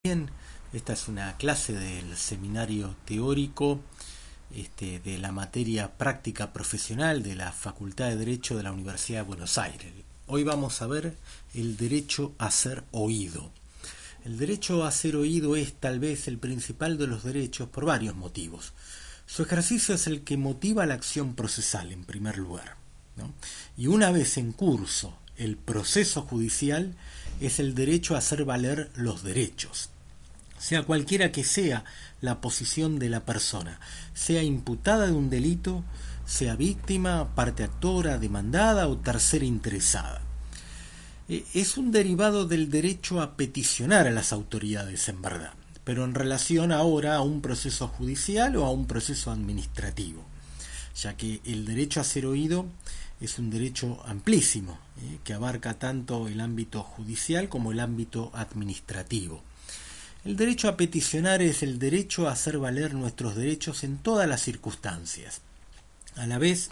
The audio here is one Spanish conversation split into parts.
Bien, esta es una clase del seminario teórico de la materia práctica profesional de la Facultad de Derecho de la Universidad de Buenos Aires. Hoy vamos a ver el derecho a ser oído. El derecho a ser oído es tal vez el principal de los derechos por varios motivos. Su ejercicio es el que motiva la acción procesal en primer lugar, ¿no? Y una vez en curso el proceso judicial es el derecho a hacer valer los derechos, sea cualquiera que sea la posición de la persona, sea imputada de un delito, sea víctima, parte actora, demandada o tercera interesada. Es un derivado del derecho a peticionar a las autoridades en verdad, pero en relación ahora a un proceso judicial o a un proceso administrativo, ya que el derecho a ser oído es un derecho amplísimo, que abarca tanto el ámbito judicial como el ámbito administrativo. El derecho a peticionar es el derecho a hacer valer nuestros derechos en todas las circunstancias. A la vez,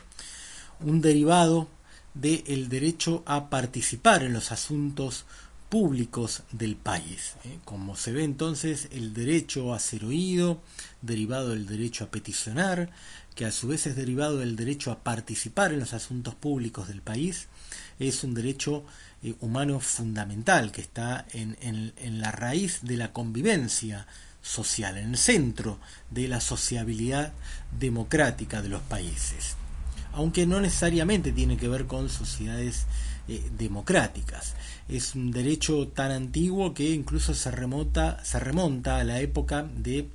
un derivado del derecho a participar en los asuntos públicos del país. Como se ve entonces, el derecho a ser oído, derivado del derecho a peticionar, que a su vez es derivado del derecho a participar en los asuntos públicos del país, es un derecho humano fundamental que está en la raíz de la convivencia social, en el centro de la sociabilidad democrática de los países, aunque no necesariamente tiene que ver con sociedades democráticas. Es un derecho tan antiguo que incluso se remonta a la época de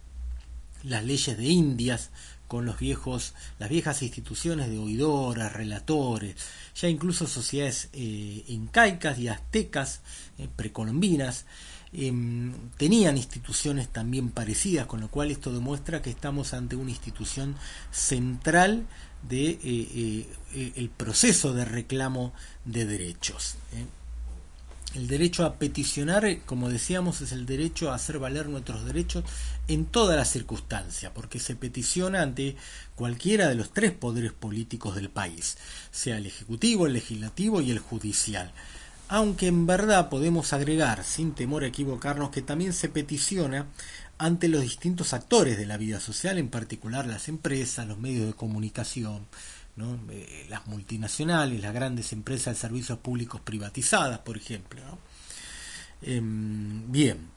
las leyes de Indias, con las viejas instituciones de oidores, relatores, ya incluso sociedades incaicas y aztecas, precolombinas, tenían instituciones también parecidas, con lo cual esto demuestra que estamos ante una institución central de el proceso de reclamo de derechos. El derecho a peticionar, como decíamos, es el derecho a hacer valer nuestros derechos en todas las circunstancias, porque se peticiona ante cualquiera de los tres poderes políticos del país, sea el ejecutivo, el legislativo y el judicial. Aunque en verdad podemos agregar, sin temor a equivocarnos, que también se peticiona ante los distintos actores de la vida social, en particular las empresas, los medios de comunicación, ¿no? Las multinacionales, las grandes empresas de servicios públicos privatizadas, por ejemplo, ¿no? Bien,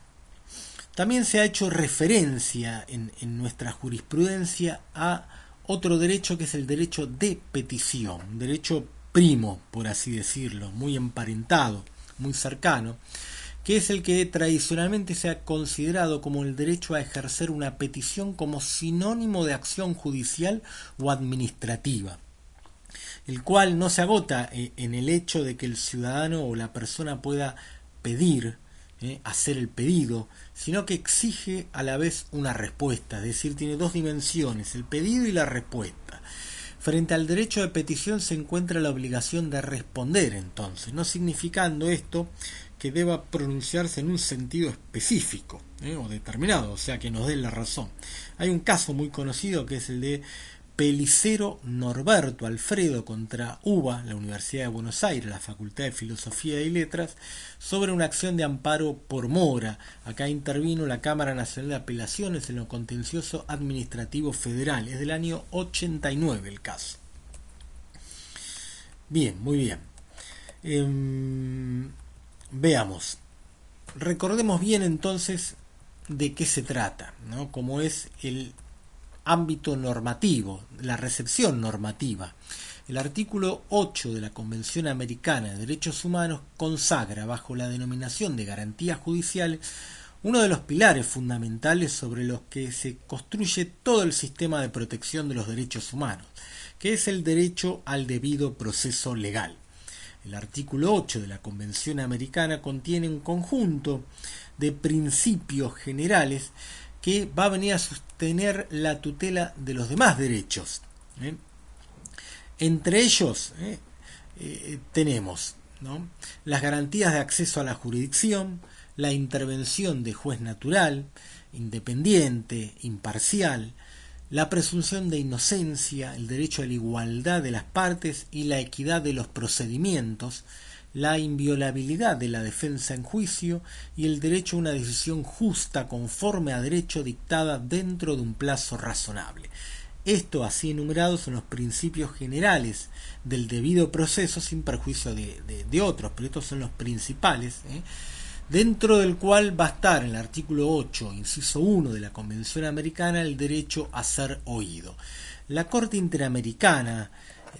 también se ha hecho referencia en nuestra jurisprudencia a otro derecho que es el derecho de petición, un derecho primo, por así decirlo, muy emparentado, muy cercano, que es el que tradicionalmente se ha considerado como el derecho a ejercer una petición como sinónimo de acción judicial o administrativa, el cual no se agota en el hecho de que el ciudadano o la persona pueda pedir, hacer el pedido, sino que exige a la vez una respuesta, es decir, tiene dos dimensiones, el pedido y la respuesta. Frente al derecho de petición se encuentra la obligación de responder, entonces, no significando esto que deba pronunciarse en un sentido específico o determinado, o sea, que nos dé la razón. Hay un caso muy conocido que es el de Pelicero Norberto Alfredo contra UBA, la Universidad de Buenos Aires, la Facultad de Filosofía y Letras, sobre una acción de amparo por mora. Acá intervino la Cámara Nacional de Apelaciones en lo contencioso administrativo federal. Es del año 89 el caso. Bien, muy bien. Veamos. Recordemos bien entonces de qué se trata, ¿no? Cómo es el ámbito normativo, la recepción normativa. El artículo 8 de la Convención Americana de Derechos Humanos consagra, bajo la denominación de garantías judiciales, uno de los pilares fundamentales sobre los que se construye todo el sistema de protección de los derechos humanos, que es el derecho al debido proceso legal. El artículo 8 de la Convención Americana contiene un conjunto de principios generales que va a venir a sostener la tutela de los demás derechos. Entre ellos tenemos, ¿no?, las garantías de acceso a la jurisdicción, la intervención de juez natural, independiente, imparcial, la presunción de inocencia, el derecho a la igualdad de las partes y la equidad de los procedimientos, la inviolabilidad de la defensa en juicio y el derecho a una decisión justa conforme a derecho dictada dentro de un plazo razonable. Esto así enumerado son los principios generales del debido proceso sin perjuicio de otros, pero estos son los principales, dentro del cual va a estar en el artículo 8, inciso 1 de la Convención Americana, el derecho a ser oído. La Corte Interamericana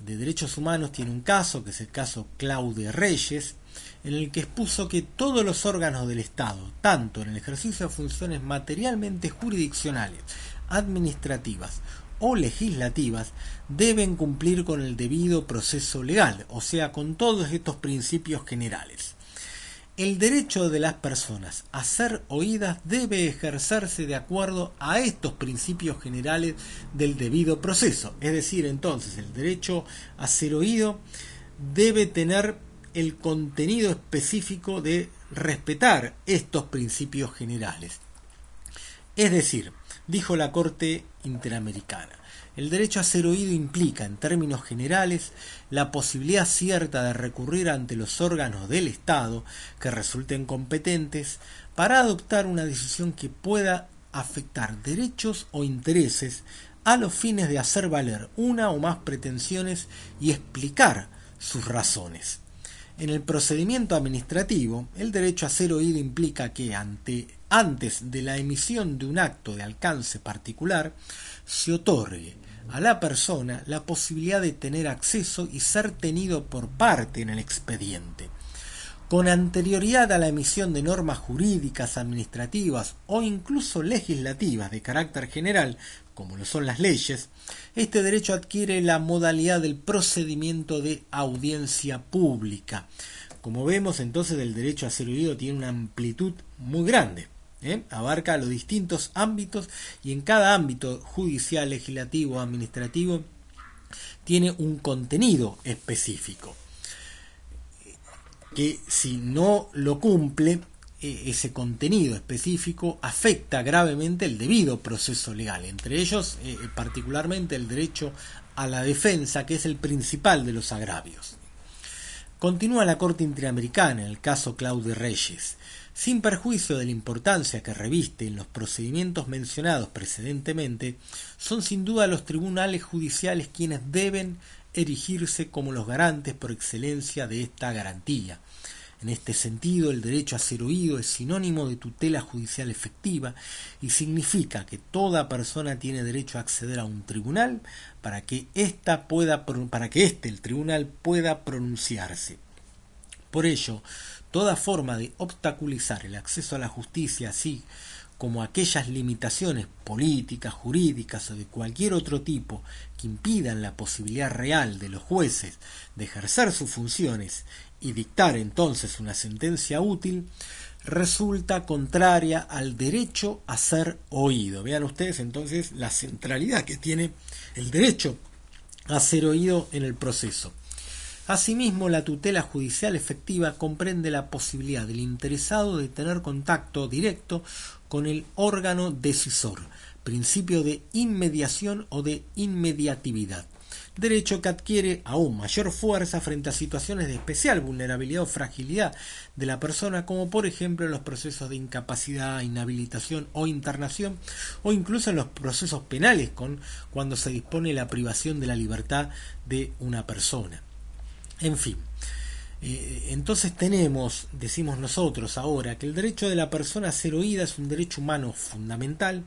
de Derechos Humanos tiene un caso, que es el caso Claude Reyes, en el que expuso que todos los órganos del Estado, tanto en el ejercicio de funciones materialmente jurisdiccionales, administrativas o legislativas, deben cumplir con el debido proceso legal, o sea, con todos estos principios generales. El derecho de las personas a ser oídas debe ejercerse de acuerdo a estos principios generales del debido proceso. Es decir, entonces, el derecho a ser oído debe tener el contenido específico de respetar estos principios generales. Es decir, dijo la Corte Interamericana, el derecho a ser oído implica, en términos generales, la posibilidad cierta de recurrir ante los órganos del Estado que resulten competentes para adoptar una decisión que pueda afectar derechos o intereses a los fines de hacer valer una o más pretensiones y explicar sus razones. En el procedimiento administrativo, el derecho a ser oído implica que antes de la emisión de un acto de alcance particular, se otorgue a la persona la posibilidad de tener acceso y ser tenido por parte en el expediente. Con anterioridad a la emisión de normas jurídicas, administrativas o incluso legislativas de carácter general, como lo son las leyes, este derecho adquiere la modalidad del procedimiento de audiencia pública. Como vemos, entonces, el derecho a ser oído tiene una amplitud muy grande. Abarca los distintos ámbitos y en cada ámbito judicial, legislativo, administrativo, tiene un contenido específico que si no lo cumple, ese contenido específico afecta gravemente el debido proceso legal, entre ellos particularmente el derecho a la defensa, que es el principal de los agravios. Continúa la Corte Interamericana en el caso Claude Reyes. Sin perjuicio de la importancia que reviste en los procedimientos mencionados precedentemente, son sin duda los tribunales judiciales quienes deben erigirse como los garantes por excelencia de esta garantía. En este sentido, el derecho a ser oído es sinónimo de tutela judicial efectiva y significa que toda persona tiene derecho a acceder a un tribunal para que el tribunal pueda pronunciarse. Por ello, toda forma de obstaculizar el acceso a la justicia, así como aquellas limitaciones políticas, jurídicas o de cualquier otro tipo que impidan la posibilidad real de los jueces de ejercer sus funciones y dictar entonces una sentencia útil, resulta contraria al derecho a ser oído. Vean ustedes entonces la centralidad que tiene el derecho a ser oído en el proceso. Asimismo, la tutela judicial efectiva comprende la posibilidad del interesado de tener contacto directo con el órgano decisor, principio de inmediación o de inmediatividad, derecho que adquiere aún mayor fuerza frente a situaciones de especial vulnerabilidad o fragilidad de la persona, como por ejemplo en los procesos de incapacidad, inhabilitación o internación, o incluso en los procesos penales cuando se dispone la privación de la libertad de una persona. En fin, entonces decimos nosotros ahora, que el derecho de la persona a ser oída es un derecho humano fundamental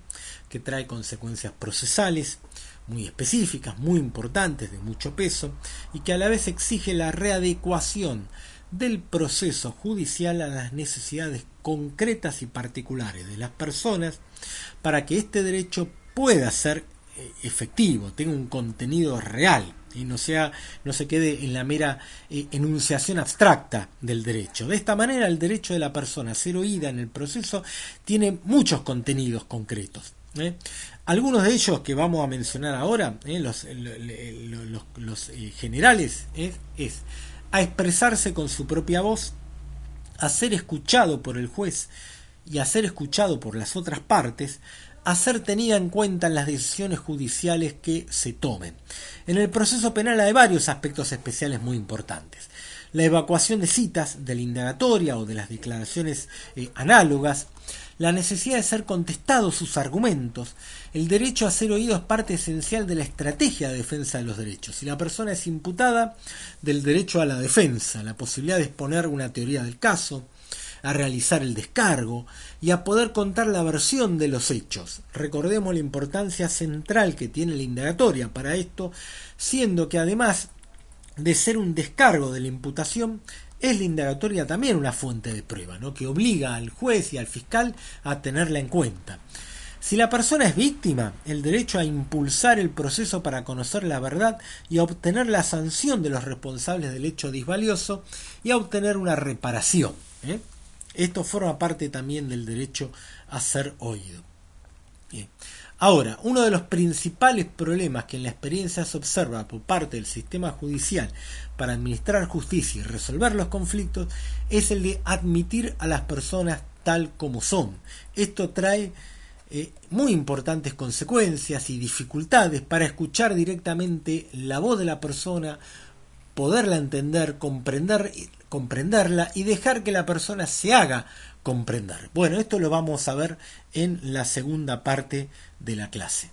que trae consecuencias procesales muy específicas, muy importantes, de mucho peso, y que a la vez exige la readecuación del proceso judicial a las necesidades concretas y particulares de las personas para que este derecho pueda ser efectivo, tenga un contenido real y no se quede en la mera enunciación abstracta del derecho. De esta manera, el derecho de la persona a ser oída en el proceso tiene muchos contenidos concretos. Algunos de ellos que vamos a mencionar ahora, los generales, es a expresarse con su propia voz, a ser escuchado por el juez y a ser escuchado por las otras partes, a ser tenida en cuenta en las decisiones judiciales que se tomen. En el proceso penal hay varios aspectos especiales muy importantes. la evacuación de citas de la indagatoria o de las declaraciones análogas, la necesidad de ser contestados sus argumentos. El derecho a ser oído es parte esencial de la estrategia de defensa de los derechos. Si la persona es imputada, del derecho a la defensa, la posibilidad de exponer una teoría del caso, a realizar el descargo y a poder contar la versión de los hechos. Recordemos la importancia central que tiene la indagatoria para esto, siendo que además de ser un descargo de la imputación, es la indagatoria también una fuente de prueba, ¿no?, que obliga al juez y al fiscal a tenerla en cuenta. Si la persona es víctima, el derecho a impulsar el proceso para conocer la verdad y a obtener la sanción de los responsables del hecho disvalioso y a obtener una reparación. Esto forma parte también del derecho a ser oído. Bien. Ahora, uno de los principales problemas que en la experiencia se observa por parte del sistema judicial para administrar justicia y resolver los conflictos es el de admitir a las personas tal como son. Esto trae muy importantes consecuencias y dificultades para escuchar directamente la voz de la persona, poderla entender, comprenderla y dejar que la persona se haga comprender. Bueno, esto lo vamos a ver en la segunda parte de la clase.